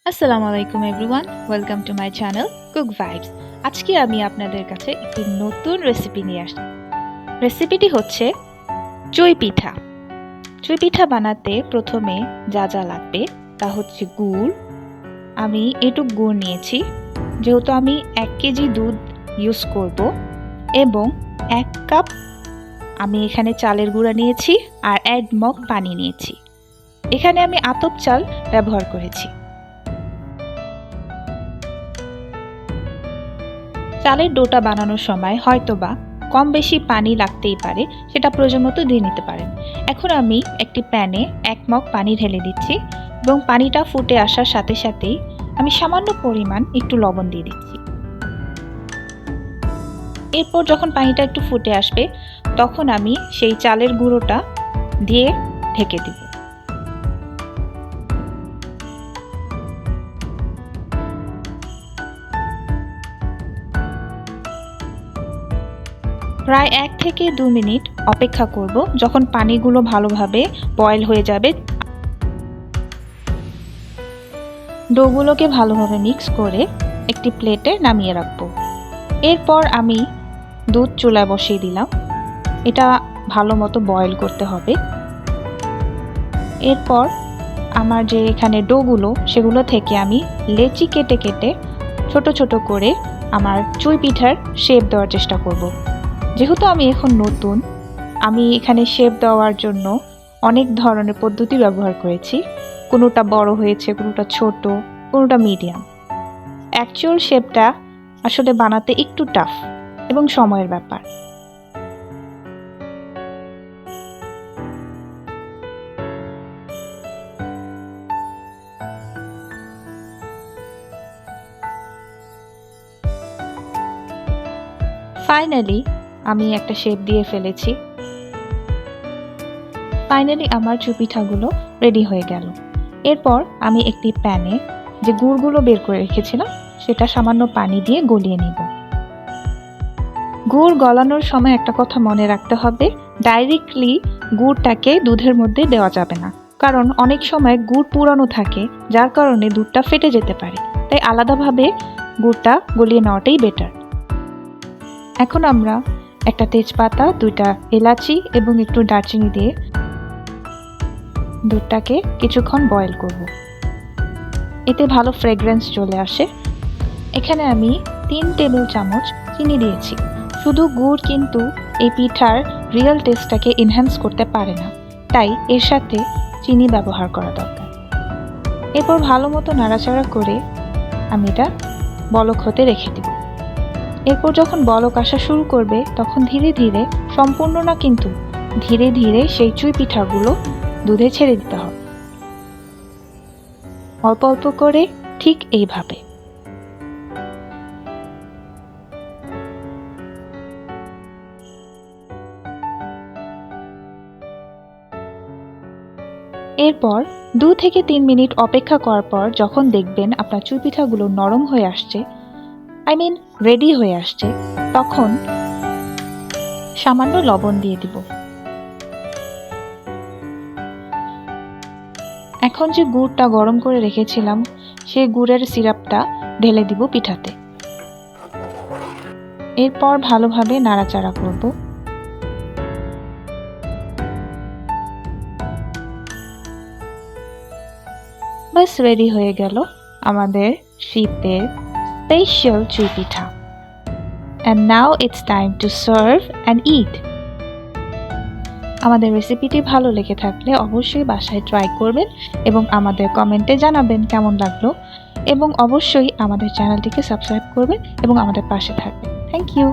আসসালামু আলাইকুম everyone, welcome to my channel cook vibes. আজকে আমি আপনাদের কাছে একটি নতুন রেসিপি নিয়ে আসছি। রেসিপিটি হচ্ছে চুই পিঠা। চুই পিঠা বানাতে প্রথমে যা যা লাগবে তা হচ্ছে গুড়। আমি এটুক গুড় নিয়েছি, যেহেতু আমি 1 কেজি দুধ ইউজ করব, এবং 1 কাপ আমি এখানে চালের গুঁড়া নিয়েছি আর 1 মগ পানি নিয়েছি। এখানে আমি আতপ চাল ব্যবহার করেছি। চালের ডোটা বানানোর সময় হয়তোবা কম বেশি পানি লাগতেই পারে, সেটা প্রয়োজন মতো দিয়ে নিতে পারেন। এখন আমি একটি প্যানে 1 মগ পানি ঢেলে দিচ্ছি এবং পানিটা ফুটে আসার সাথে সাথেই আমি সামান্য পরিমাণ একটু লবণ দিয়ে দিচ্ছি। এরপর যখন পানিটা একটু ফুটে আসবে তখন আমি সেই চালের গুঁড়োটা দিয়ে ঢেকে দিব। প্রায় 1 থেকে 2 মিনিট অপেক্ষা করব, যখন পানিগুলো ভালোভাবে বয়েল হয়ে যাবে। ডোগুলোকে ভালোভাবে মিক্স করে একটি প্লেটে নামিয়ে রাখব। এরপর আমি দুধ চুলায় বসিয়ে দিলাম। এটা ভালো মতো বয়েল করতে হবে। এরপর আমার যে এখানে ডোগুলো, সেগুলো থেকে আমি লেচি কেটে কেটে ছোট ছোট করে আমার চুই পিঠার শেপ দেওয়ার চেষ্টা করব। যেহেতু আমি এখন নতুন, আমি এখানে শেপ দেওয়ার জন্য অনেক ধরনের পদ্ধতি ব্যবহার করেছি। কোনোটা বড় হয়েছে, কোনোটা ছোট, কোনোটা মিডিয়াম। অ্যাকচুয়াল শেপটা আসলে বানাতে একটু টাফ এবং সময়ের ব্যাপার। ফাইনালি আমি একটা শেপ দিয়ে ফেলেছি। ফাইনালি আমার চুই পিঠাগুলো রেডি হয়ে গেল। এরপর আমি একটি প্যানে যে গুড়গুলো বের করে রেখেছিলাম সেটা সামান্য পানি দিয়ে গলিয়ে নিব। গুড় গলানোর সময় একটা কথা মনে রাখতে হবে, ডাইরেক্টলি গুড়টাকে দুধের মধ্যে দেওয়া যাবে না, কারণ অনেক সময় গুড় পুরানো থাকে, যার কারণে দুধটা ফেটে যেতে পারে। তাই আলাদাভাবে গুড়টা গলিয়ে নেওয়াটাই বেটার। এখন আমরা একটা তেজপাতা, 2টা এলাচি এবং একটু দারচিনি দিয়ে দুধটাকে কিছুক্ষণ বয়েল করব। এতে ভালো ফ্রেগ্রেন্স চলে আসে। এখানে আমি 3 টেবিল চামচ চিনি দিয়েছি। শুধু গুড় কিন্তু এই পিঠার রিয়েল টেস্টটাকে এনহ্যান্স করতে পারে না, তাই এর সাথে চিনি ব্যবহার করা দরকার। এরপর ভালো মতো নাড়াচাড়া করে আমি এটা বলক হতে রেখে দেব। এরপর যখন বলক আসা শুরু করবে তখন ধীরে ধীরে, সম্পূর্ণ না কিন্তু ধীরে ধীরে, সেই চুই পিঠাগুলো দুধে ছেড়ে দিতে হবে। অল্প অল্প করে, ঠিক এইভাবে। এরপর 2 থেকে 3 মিনিট অপেক্ষা করার পর যখন দেখবেন আপনার চুই পিঠাগুলো নরম হয়ে আসছে, রেডি হয়ে আসছে, তখন সামান্য লবণ দিয়ে দিব। এখন যে গুড়টা গরম করে রেখেছিলাম সেই গুড়ের সিরাপটা ঢেলে দিব পিঠাতে। এরপর ভালোভাবে নাড়াচাড়া করব। বাস রেডি হয়ে গেল আমাদের শীতের স্পেশাল চুই পিঠা। And now it's time to serve and eat. আমাদের রেসিপিটি ভালো লেগে থাকলে অবশ্যই বাসায় ট্রাই করবেন এবং আমাদের কমেন্টে জানাবেন কেমন লাগলো, এবং অবশ্যই আমাদের চ্যানেলটিকে সাবস্ক্রাইব করবেন এবং আমাদের পাশে থাকবেন। Thank you.